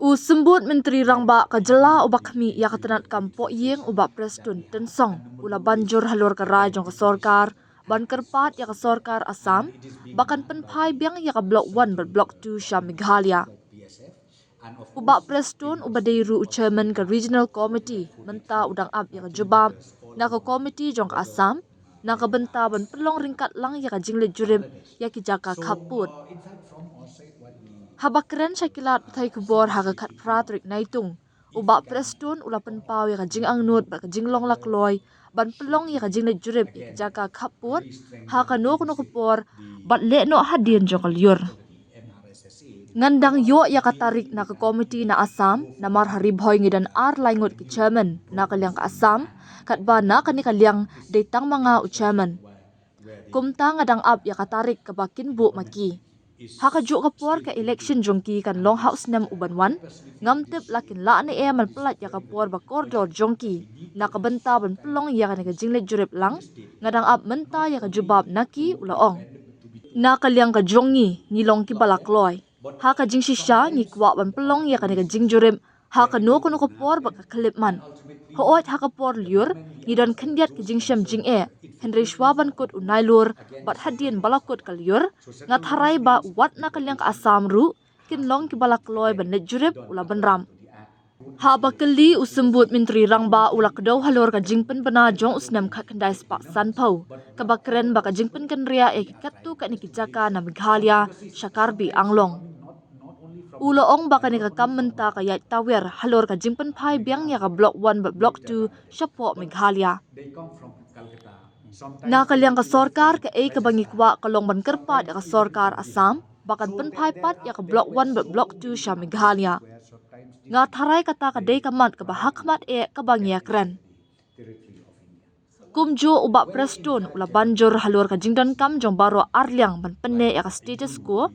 Usembut Menteri Rangba kajela ubak kami ya katanat kampo yeng ubak Preston tensong ula banjur halur kerai jong ke sorkar ban kerpat ya ke sorkar Assam bahkan penpai biang ya ke blok 1 ber blok 2 Syam Meghalaya. Ubak Preston ubak deiru chairman ke regional committee menta udang ab ya ke jubab na ke committee jong ke Assam na ke benta ban pelong ringkat lang ya ke jinglet jurim ya ki jaka kaput. Habakren syakilat petai kubor haga kat pratrik naitung. Ubak Preston ula penpau ya kajing angnut ba kajing long lakloi ban pelong ya kajing le jurib ya jaka kaput ha kano kuno kupor bat le no hadien jokal yur. Ngandang yo ya katarik na ke komiti na Assam na mar hari boy ngidan ar laingut ke chairman na kalyang ke Assam kat ba na kani kalyang datang mga chairman. Kumta ngadang ab ya katarik ke bakin bu maki. Haka juk kapor ke election jongki kan long house nam uban wan ngam tip lakin la ni man pelat ya kapor ba koridor jongki na kabenta ban pelong ya kan ke jinglet jurip lang ngadang ab menta ya ke jubab naki ulaong na kalyang ka jongi ni long ki balak loy haka jing shisha ni kwa ban pelong ya kan ke jing jurip haka no kono kapor ba ka klip man hoot haka por liur ni don kendiat ke jing syam jing Henry Schwaban kut unailur bat hadien balakut kalyur ngat harai ba wat na kalyang ka Assam ru kin long ki balak loy ban jurip ula benram. Ha bakali usembut Menteri Rangba ula kedau halur ka jingpen bena jong usnam kat kendai spak sanpau kabakren ba ka jingpen kenria katu kat ni kijaka na Meghalaya Shakarbi Anglong. Ulo ong baka ni kakam menta kayat tawer halur ka jingpen pai biang ya ka blok 1 ba blok 2 Shapok Meghalaya. Na kalyang ka sorkar ka ka bangi kwa kalong ban kerpat ya ka sorkar Assam bahkan penpai pat ya ka blok 1 ber blok 2 Syam Meghalaya. Nga tharai kata ka day kamat ka bahakmat ka bangi akren. Kumjo ubak Preston ula banjur halur ka jingdan kam jong baro arliang ban penne ya ka status quo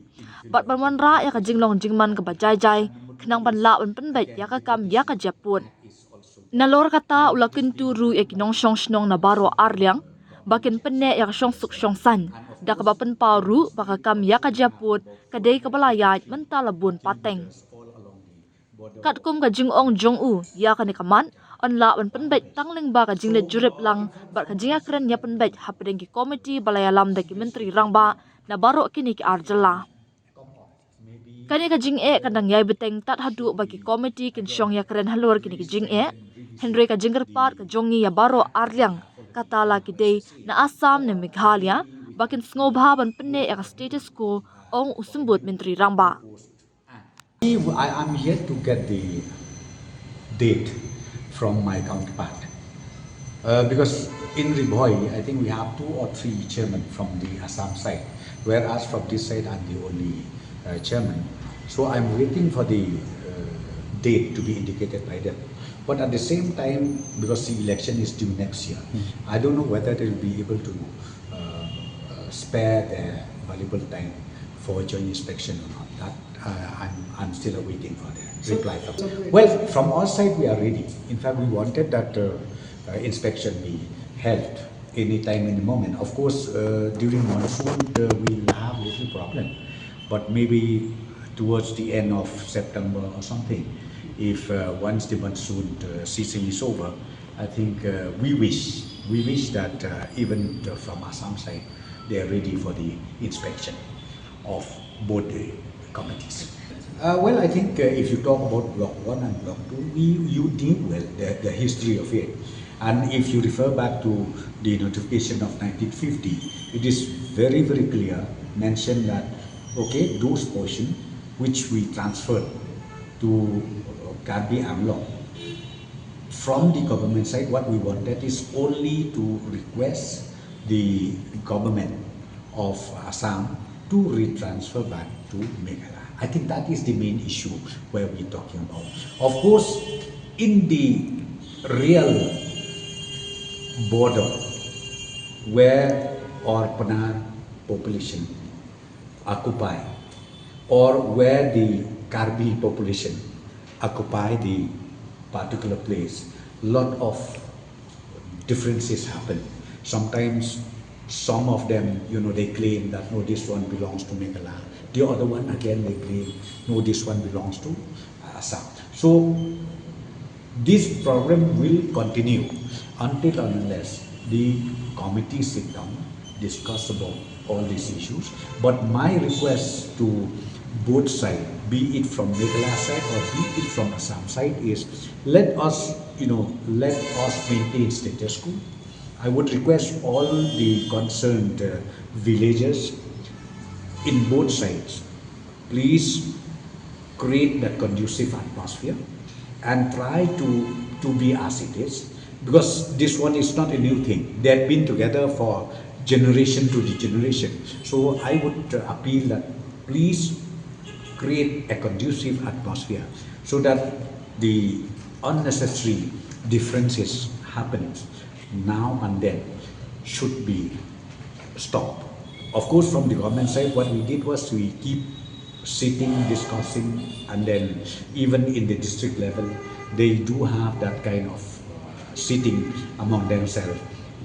bat ban wanra ya ka jinglong jingman ka bajai kenang ban la ban penbet ya ka kam ya ka japut. Nalor kata ula kenturu ya kinong syong snong na baro arliang bakin penne ya syong suk syong san da ka bapen paru baka kam ya ka japut kadai ka balayat mentala bun pateng kat kum ka jingong jong u ya ka ni kaman on la ban penbet tangling ba ka jinglet jurip lang bat ka jinga kren ya penbet hapdeng ki komiti balaya lam da ki Menteri Rangba na baro kini ki arjala kani ka jing kandang yai beteng tat hadu bagi komiti kin syong ya kren halur kini ki jing Henry ka jinggerpat ka jongi ya baro arliang katala kidei na Assam na Meghalaya bakin sngoba ban penne ya status quo ong usembut Menteri Rangba. I am yet to get the date from my counterpart because in Riboy I think we have 2 or 3 chairmen from the Assam side, whereas from this side I'm the only chairman. So I'm waiting for the date to be indicated by them. But at the same time, because the election is due next year, I don't know whether they will be able to spare their valuable time for joint inspection or not. That I'm still awaiting for their reply. Well, from our side we are ready. In fact, we wanted that inspection be held any time, any moment. Of course, during monsoon we'll have a little problem, but maybe towards the end of September or something. If once the monsoon season is over, I think we wish that even from Assam side, they are ready for the inspection of both the committees. Well, I think if you talk about Block 1 and Block 2, you knew well the history of it. And if you refer back to the notification of 1950, it is very, very clear, mentioned that, okay, those portions which we transferred to Karbi Anglong, from the government side, what we wanted is only to request the government of Assam to retransfer back to Meghalaya. I think that is the main issue where we're talking about. Of course, in the real border where our Panar population occupy, or where the Karbi population occupy the particular place, lot of differences happen. Sometimes Some of them, they claim that no, this one belongs to Meghalaya. The other one again, they claim no, this one belongs to Assam. So this problem will continue until and unless the committee sit down, discuss about all these issues. But my request to both sides, be it from Meghalaya side or be it from Assam side, is let us maintain status quo. I would request all the concerned villagers in both sides, please create that conducive atmosphere and try to be as it is, because this one is not a new thing. They have been together for generation to the generation. So I would appeal that please create a conducive atmosphere so that the unnecessary differences happening now and then should be stopped. Of course, from the government side, what we did was we keep sitting, discussing, and then even in the district level, they do have that kind of sitting among themselves,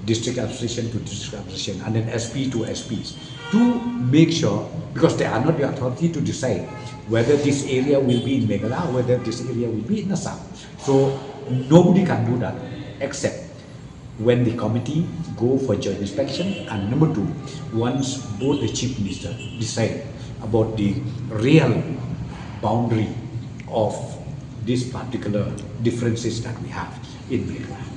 district administration to district administration, and then SP to SPs, to make sure, because they are not the authority to decide whether this area will be in Meghalaya or whether this area will be in Assam. So nobody can do that except when the committee go for joint inspection, and number two, once both the chief minister decide about the real boundary of these particular differences that we have in Meghalaya.